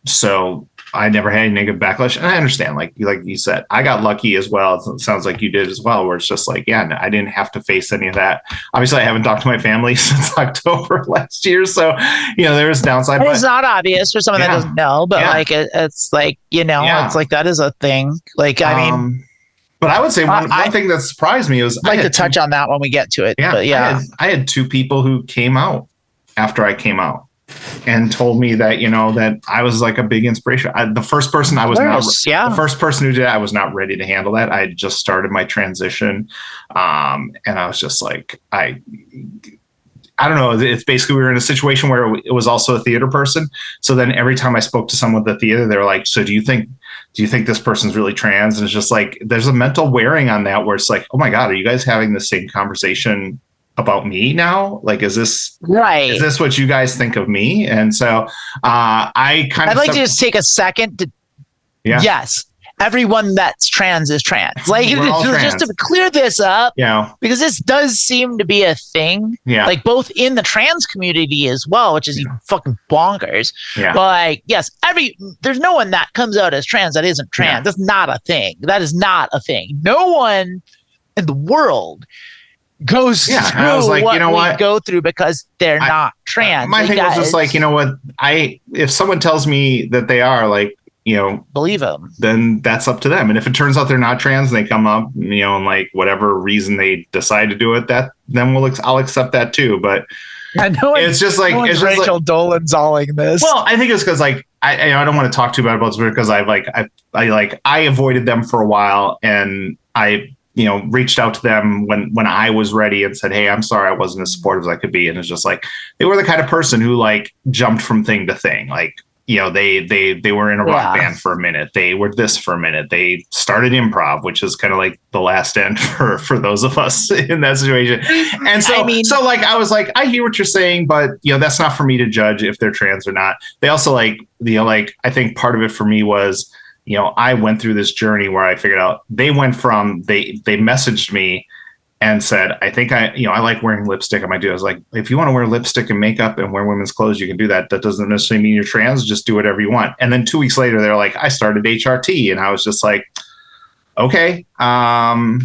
S1: So I never had any negative backlash. And I understand, like you said, I got lucky as well. It sounds like you did as well, where it's just like, I didn't have to face any of that. Obviously, I haven't talked to my family since October last year. So, there's downside.
S2: It's not obvious for someone that doesn't know, but like, it's like, it's like, that is a thing. Like, I mean,
S1: but I would say one thing that surprised me was
S2: I'd like to touch on that when we get to it.
S1: Yeah.
S2: But
S1: I had 2 people who came out after I came out and told me that, that I was like a big inspiration. The first person the first person who did it, I was not ready to handle that. I had just started my transition. And I was just like, I don't know. It's basically, we were in a situation where it was also a theater person. So then every time I spoke to someone at the theater, they were like, so do you think this person's really trans? And it's just like, there's a mental wearing on that where it's like, oh my God, are you guys having the same conversation about me now? Like, is this
S2: Right.
S1: what you guys think of me? And so I kind of
S2: I'd like to just take a second to yes, everyone that's trans is trans. Like, just to clear this up, because this does seem to be a thing, like both in the trans community as well, which is fucking bonkers. But like, yes, there's no one that comes out as trans that isn't trans. That's not a thing. That is not a thing. No one in the world goes through what we go through because they're not trans.
S1: My thing was just like, you know what? If someone tells me that they are, like, you know,
S2: believe them, then
S1: that's up to them. And if it turns out they're not trans and they come up, you know, and like whatever reason they decide to do it, then I'll accept that too. But
S2: I know
S1: it's just like it's
S2: Rachel Dolan's alling this.
S1: Well, I think it's because like I don't want to talk too bad about this because I avoided them for a while, and I reached out to them when I was ready and said, hey, I'm sorry I wasn't as supportive as I could be. And it's just like they were the kind of person who like jumped from thing to thing, like. They were in a rock band for a minute. They were this for a minute. They started improv, which is kind of like the last end for those of us in that situation. And so, so like, I was like, I hear what you're saying, but that's not for me to judge if they're trans or not. They also like, I think part of it for me was, I went through this journey where I figured out they went from, they messaged me and said, I think I like wearing lipstick. I might do. I was like, if you want to wear lipstick and makeup and wear women's clothes, you can do that. That doesn't necessarily mean you're trans. Just do whatever you want. And then 2 weeks later, they're like, I started HRT. And I was just like, okay, that's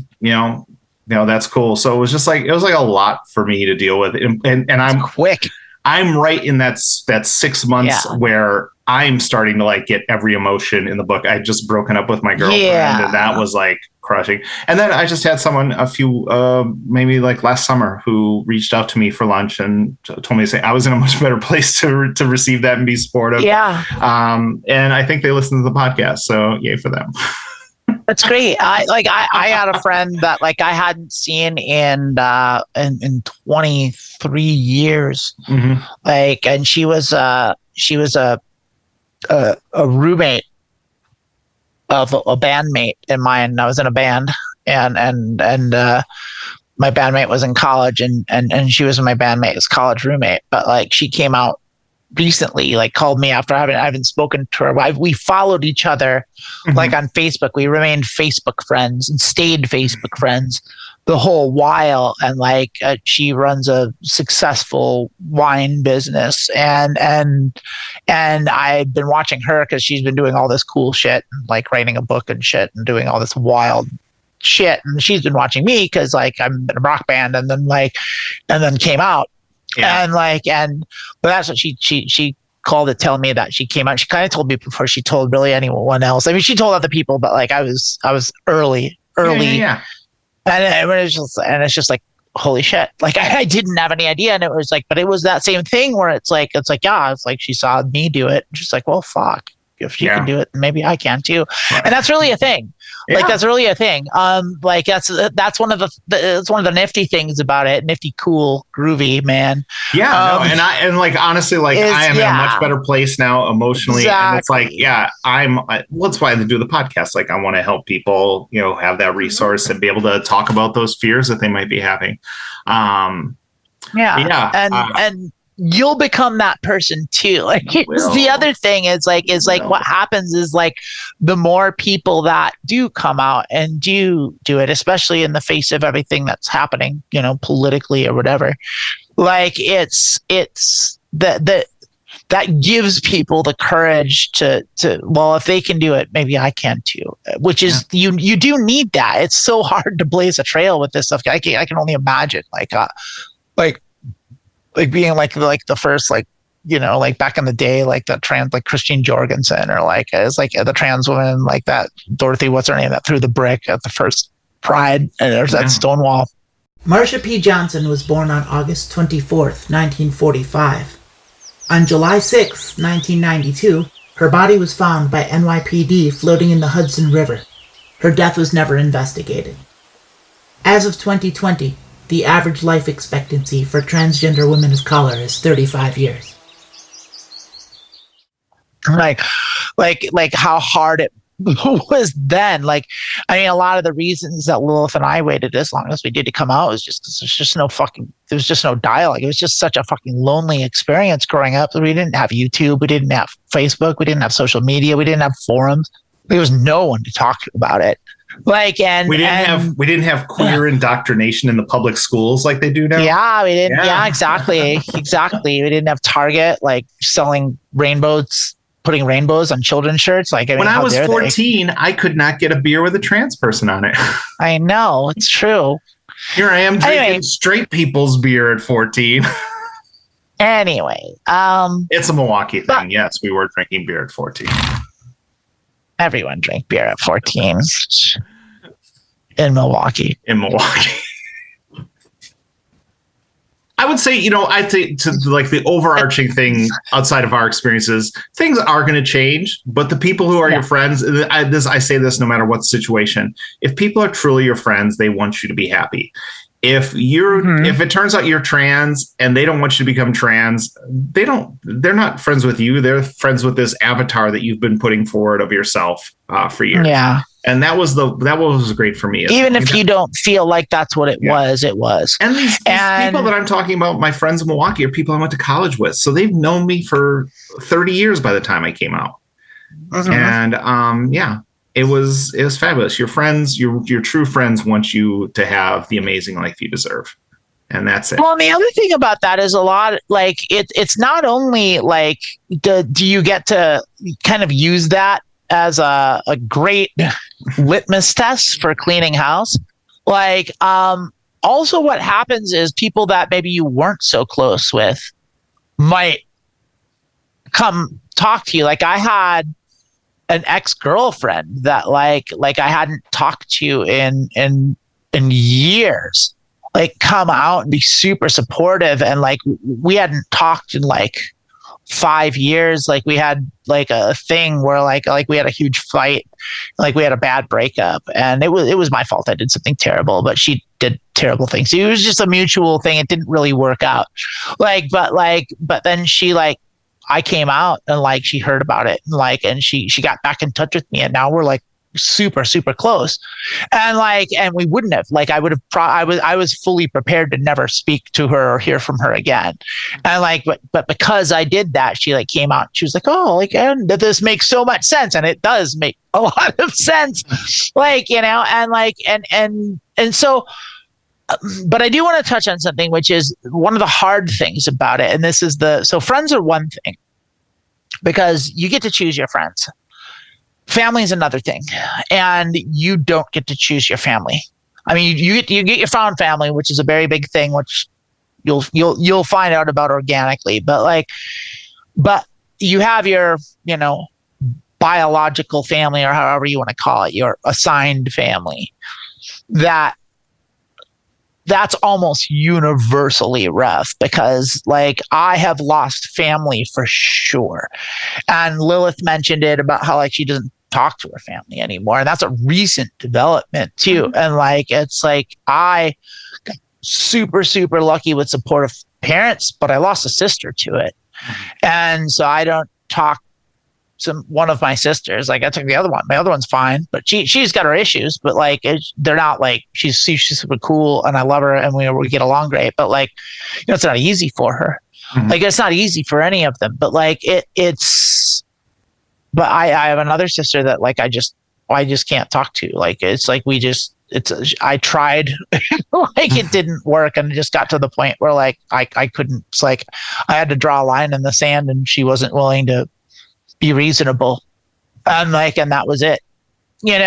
S1: cool. So it was just like, a lot for me to deal with. And I'm
S2: quick.
S1: I'm right in that 6 months where I'm starting to like get every emotion in the book. I just broken up with my girlfriend and that was like crushing. And then I just had someone maybe like last summer who reached out to me for lunch and told me to say I was in a much better place to receive that and be supportive.
S2: Yeah.
S1: And I think they listened to the podcast. So yay for them.
S2: That's great. I had a friend that like I hadn't seen in 23 years. Mm-hmm. Like, and she was a roommate of a bandmate in mine. I was in a band and my bandmate was in college and she was my bandmate's college roommate. But like she came out recently, like called me after I haven't spoken to her. We followed each other like on Facebook. We remained Facebook friends and stayed Facebook friends the whole while. And like she runs a successful wine business and I've been watching her because she's been doing all this cool shit, like writing a book and shit and doing all this wild shit. And she's been watching me because like I'm in a rock band and then came out. Yeah. But that's what she called it, telling me that she came out. She kind of told me before she told really anyone else. I mean, she told other people, but like I was early. Yeah. And it's just like, holy shit. Like I didn't have any idea. And it was like, but it was that same thing where it's like, it's like she saw me do it. She's like, well, fuck. If she can do it, maybe I can too. Right. And that's really a thing. Yeah. Like that's really a thing. Like that's one of the nifty things about it. Nifty, cool, groovy, man.
S1: Yeah. And like honestly, like I am in a much better place now emotionally. Exactly. And it's like, that's why I do the podcast. Like I want to help people, have that resource and be able to talk about those fears that they might be having.
S2: And you'll become that person too. Like the other thing is what happens is like the more people that do come out and do it, especially in the face of everything that's happening, politically or whatever, like it's that gives people the courage to, well, if they can do it, maybe I can too, which is you do need that. It's so hard to blaze a trail with this stuff. I can only imagine like being like the first, like, like back in the day, like the trans, like Christine Jorgensen, or like it's like the trans woman, like that Dorothy, what's her name, that threw the brick at the first Pride, and there's that Stonewall.
S4: Marsha P. Johnson was born on August 24th, 1945. On July 6th, 1992, her body was found by NYPD floating in the Hudson River. Her death was never investigated. As of 2020, the average life expectancy for transgender women of color is 35 years.
S2: Like how hard it was then. Like, I mean, a lot of the reasons that Lilith and I waited as long as we did to come out was just because there was just no dialogue. It was just such a fucking lonely experience growing up. We didn't have YouTube, we didn't have Facebook, we didn't have social media, we didn't have forums. There was no one to talk to about it. Like, and
S1: we didn't have queer indoctrination in the public schools like they do now.
S2: Yeah, we didn't. Yeah, exactly. We didn't have Target like selling rainbows, putting rainbows on children's shirts. Like, I mean,
S1: when I was 14, I could not get a beer with a trans person on it.
S2: I know, it's true.
S1: Here I am drinking straight people's beer at 14.
S2: Anyway,
S1: it's a Milwaukee thing. Yes, we were drinking beer at 14.
S2: Everyone drank beer at 14 in Milwaukee.
S1: I would say, I think to like the overarching thing outside of our experiences, things are going to change, but the people who are your friends, I say this no matter what situation, if people are truly your friends, they want you to be happy. If if it turns out you're trans and they don't want you to become trans, they're not friends with you. They're friends with this avatar that you've been putting forward of yourself for years. Yeah. And that was great for me.
S2: Even if you don't feel like that's what it was, it was.
S1: And these people that I'm talking about, my friends in Milwaukee, are people I went to college with. So they've known me for 30 years by the time I came out. And it was fabulous. Your friends, your true friends want you to have the amazing life you deserve. And that's it.
S2: Well, and the other thing about that is a lot like it's not only like do you get to kind of use that as a great litmus test for cleaning house. Like, also what happens is people that maybe you weren't so close with might come talk to you. Like, I had an ex-girlfriend that like I hadn't talked to in years, like come out and be super supportive. And like, we hadn't talked in like 5 years. Like, we had like a thing where like we had a huge fight, like we had a bad breakup, and it was my fault. I did something terrible, but she did terrible things. It was just a mutual thing. It didn't really work out. But then she like, I came out and like she heard about it and like, and she got back in touch with me, and now we're like super, super close. And like, and we wouldn't have, like, I was fully prepared to never speak to her or hear from her again. And like, but because I did that, she like came out, she was like, oh, like, and this makes so much sense. And it does make a lot of sense. Like, and like, and so, but I do want to touch on something, which is one of the hard things about it. And this is so friends are one thing because you get to choose your friends. Family is another thing, and you don't get to choose your family. I mean, you get your found family, which is a very big thing, which you'll find out about organically. But you have your, biological family, or however you want to call it, your assigned family. That's almost universally rough because like I have lost family for sure. And Lilith mentioned it about how like she doesn't talk to her family anymore. And that's a recent development too. And like, it's like I got super, super lucky with supportive parents, but I lost a sister to it. And so I don't talk one of my sisters. Like I took the other one. My other one's fine, but she's got her issues, but like they're not like she's super cool and I love her and we get along great. But like, it's not easy for her. Like it's not easy for any of them. But like it's. But I have another sister that like I just can't talk to. Like it's like I tried, like it didn't work, and it just got to the point where like I couldn't. It's like I had to draw a line in the sand, and she wasn't willing to be reasonable, and that was it, and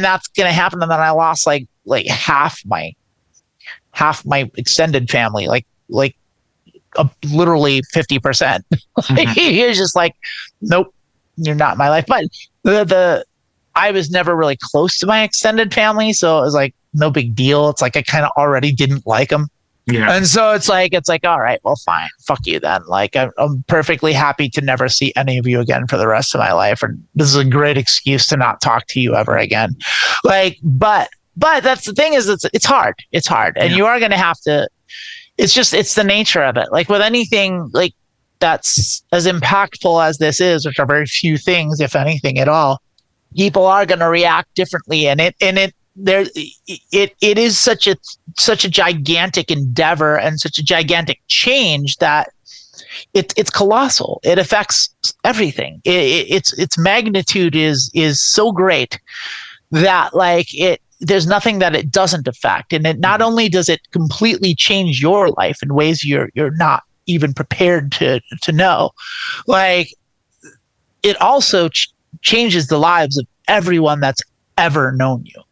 S2: that's gonna happen. And then I lost like half my extended family, like literally 50%. You're just like, nope, you're not in my life. But I was never really close to my extended family, so it was like no big deal. It's like I kind of already didn't like them. Yeah. And so it's like, all right, well, fine. Fuck you then. Like, I'm perfectly happy to never see any of you again for the rest of my life. And this is a great excuse to not talk to you ever again. Like, but that's the thing is it's hard. It's hard. And you are going to have to, it's the nature of it. Like with anything, like that's as impactful as this is, which are very few things, if anything at all, people are going to react differently. And it is such a gigantic endeavor and such a gigantic change that it's colossal. It affects everything. Its magnitude is so great that like there's nothing that it doesn't affect. And it not only does it completely change your life in ways you're not even prepared to know, like it also changes the lives of everyone that's ever known you.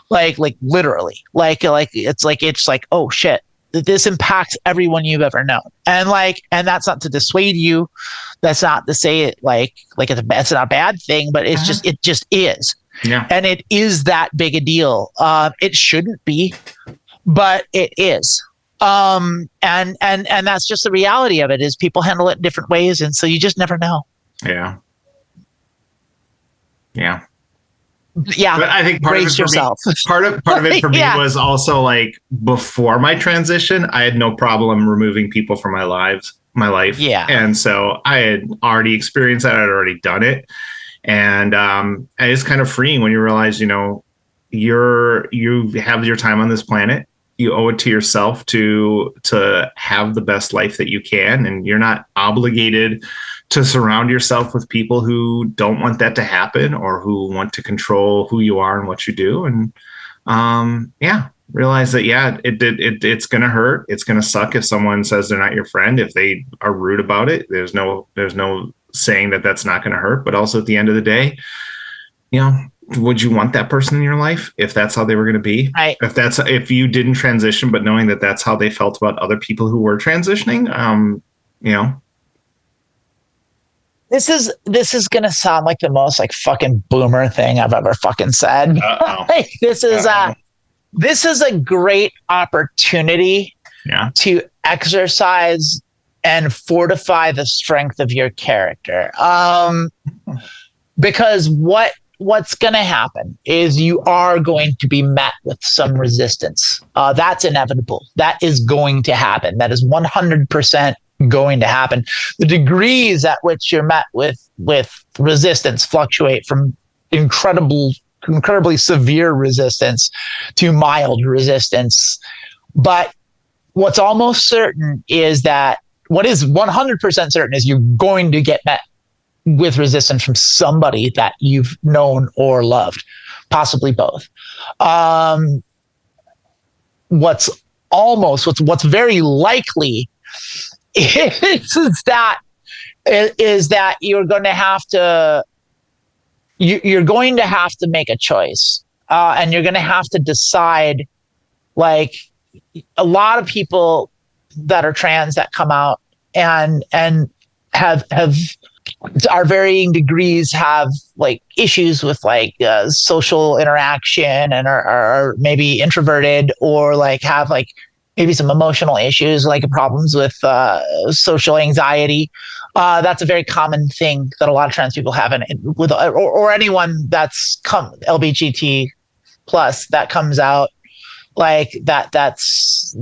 S2: Like literally, like it's like, oh shit, this impacts everyone you've ever known. And that's not to dissuade you. That's not to say it like it's not a bad thing, but it's it just is.
S1: Yeah.
S2: And it is that big a deal. It shouldn't be, but it is. And that's just the reality of it, is people handle it in different ways. And so you just never know.
S1: Yeah. Yeah.
S2: Yeah.
S1: But I think part of it for me was also like before my transition, I had no problem removing people from my life.
S2: Yeah.
S1: And so I had already experienced that. I'd already done it. And it's kind of freeing when you realize, you have your time on this planet. You owe it to yourself to have the best life that you can. And you're not obligated to surround yourself with people who don't want that to happen or who want to control who you are and what you do. And realize that, it's going to hurt. It's going to suck if someone says they're not your friend. If they are rude about it, there's no saying that that's not going to hurt. But also at the end of the day, would you want that person in your life if that's how they were going to be? If you didn't transition, but knowing that that's how they felt about other people who were transitioning,
S2: This is gonna sound like the most like fucking boomer thing I've ever fucking said. Like, this is a great opportunity to exercise and fortify the strength of your character. Because what's gonna happen is you are going to be met with some resistance. That's inevitable. That is going to happen. That is 100% going to happen. The degrees at which you're met with resistance fluctuate from incredibly severe resistance to mild resistance. But what's almost certain is that what is 100% certain is you're going to get met with resistance from somebody that you've known or loved, possibly both. What's very likely is that you're going to have to make a choice, and you're going to have to decide. Like a lot of people that are trans that come out and have our varying degrees have like issues with like social interaction and are maybe introverted or like have like maybe some emotional issues like problems with social anxiety. That's a very common thing that a lot of trans people have, or anyone that's LGBT plus that comes out like that. That's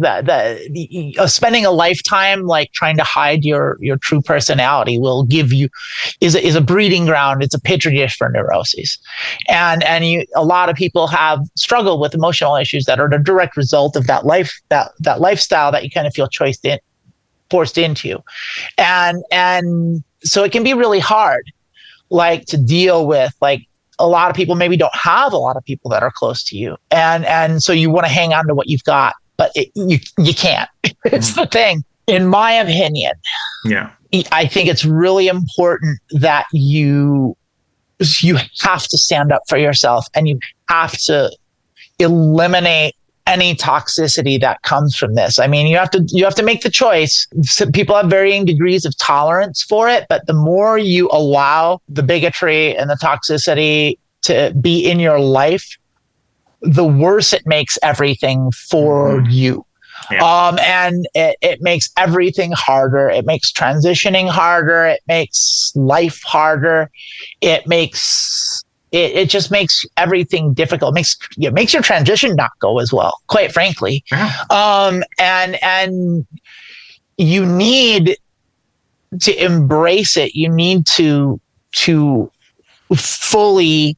S2: spending a lifetime like trying to hide your true personality will give you is a breeding ground. It's a petri dish for neuroses, and a lot of people have struggled with emotional issues that are the direct result of that lifestyle that you kind of feel forced into, and so it can be really hard, like to deal with like. A lot of people maybe don't have a lot of people that are close to you. And so you want to hang on to what you've got, but you can't. It's the thing. In my opinion, I think it's really important that you have to stand up for yourself and you have to eliminate any toxicity that comes from this. I mean, you have to make the choice. Some people have varying degrees of tolerance for it, but the more you allow the bigotry and the toxicity to be in your life, the worse it makes everything for you. Yeah. And it makes everything harder. It makes transitioning harder. It makes life harder. It just makes everything difficult. It makes your transition not go as well, quite frankly. Yeah. And you need to embrace it, you need to fully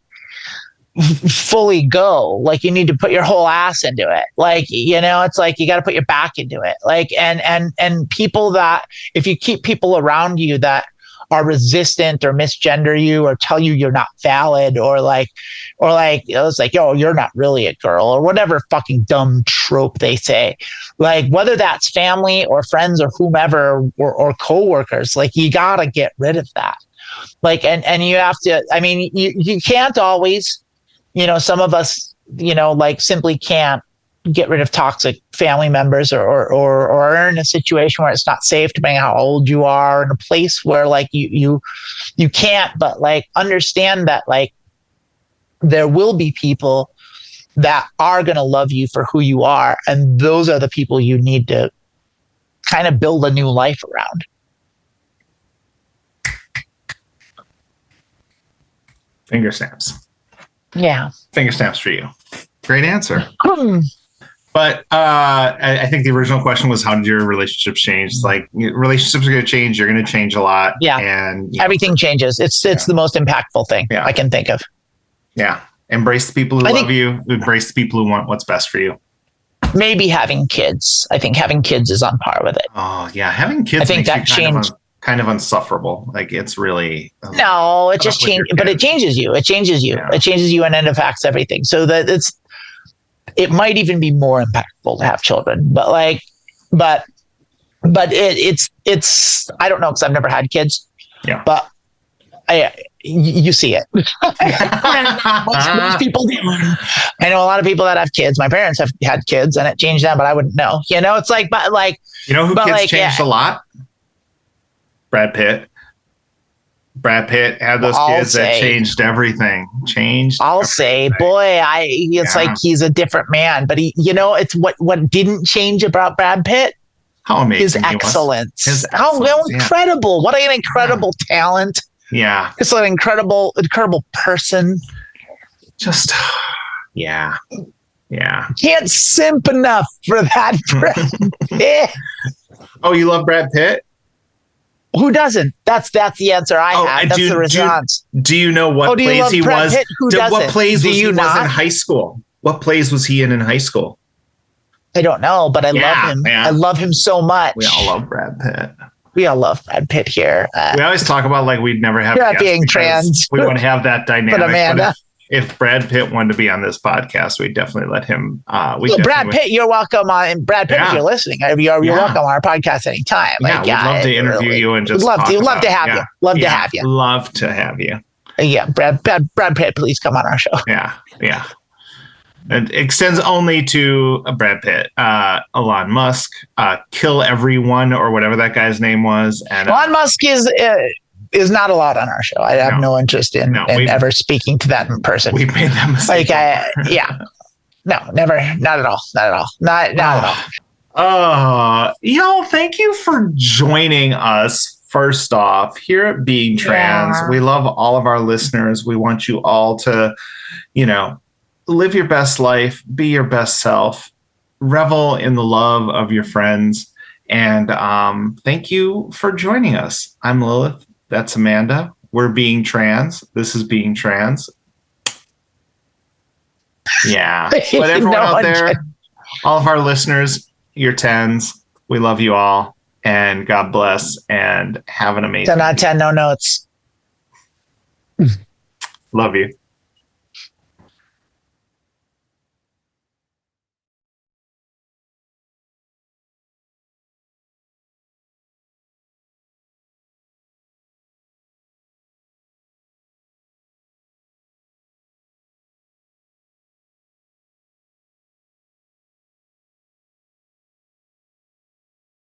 S2: go. Like, you need to put your whole ass into it. Like, it's like you got to put your back into it. Like, and people that, if you keep people around you that are resistant or misgender you or tell you you're not valid, or it's like, yo, you're not really a girl, or whatever fucking dumb trope they say, like, whether that's family or friends or whomever, or coworkers, like, you gotta get rid of that. Like, and you have to, I mean, you can't always, some of us, like, simply can't get rid of toxic family members, or are in a situation where it's not safe, depending on how old you are, in a place where, like, you can't, but, like, understand that, like, there will be people that are going to love you for who you are, and those are the people you need to kind of build a new life around.
S1: Finger snaps.
S2: Yeah.
S1: Finger snaps for you. Great answer. But I think the original question was, how did your relationships change? It's like, relationships are going to change. You're going to change a lot.
S2: Yeah.
S1: And
S2: everything changes. It's the most impactful thing I can think of.
S1: Yeah. Embrace the people who love you. Embrace the people who want what's best for you.
S2: Maybe having kids. I think having kids is on par with it.
S1: Oh, yeah. Having kids, I think that changed. Kind of insufferable. Like, it's really
S2: no, it just changes, but it changes you. It changes you. Yeah. It changes you, and it affects everything. So that it might even be more impactful to have children. But it's I don't know, because I've never had kids.
S1: Yeah.
S2: But you see it. Most people do. I know a lot of people that have kids. My parents have had kids, and it changed them, but I wouldn't know. It's like, but like,
S1: who kids changed a lot? Brad Pitt. Brad Pitt had those kids that changed everything.
S2: Say, boy, it's like he's a different man. But it's what didn't change about Brad Pitt?
S1: How amazing!
S2: His excellence. How incredible! What an incredible talent.
S1: Yeah,
S2: it's an incredible person.
S1: Just, yeah.
S2: Can't simp enough for that. Brad.
S1: Oh, you love Brad Pitt?
S2: Who doesn't? That's the answer I have. That's the response.
S1: Do you know what plays he was? What plays was he in high school? What plays was he in high school?
S2: I don't know, but I love him. Man. I love him so much.
S1: We all love Brad Pitt.
S2: We all love Brad Pitt here.
S1: We always talk about, like, we'd never have
S2: guests being trans.
S1: We want to have that dynamic.
S2: But Amanda,
S1: if Brad Pitt wanted to be on this podcast, we'd definitely let him.
S2: Brad Pitt, you're welcome on. Brad Pitt, if you're listening, you're welcome on our podcast anytime.
S1: Yeah, we'd love to interview you and just
S2: love to have you. Love to have you.
S1: Love to have you.
S2: Yeah, Brad Pitt, please come on our show.
S1: Yeah. It extends only to Brad Pitt, Elon Musk, kill everyone, or whatever that guy's name was. And
S2: Elon Musk is not allowed on our show. I have no interest in ever speaking to that in person.
S1: We've made that mistake.
S2: No, never, not at all. Not at all.
S1: Y'all, thank you for joining us. First off, here at Being Trans, we love all of our listeners. We want you all to, live your best life, be your best self, revel in the love of your friends. And thank you for joining us. I'm Lilith. That's Amanda. We're Being Trans. This is Being Trans. Yeah. But everyone out there, all of our listeners, you're 10s. We love you all. And God bless. And have an amazing
S2: 10 out of 10, no notes.
S1: Love you.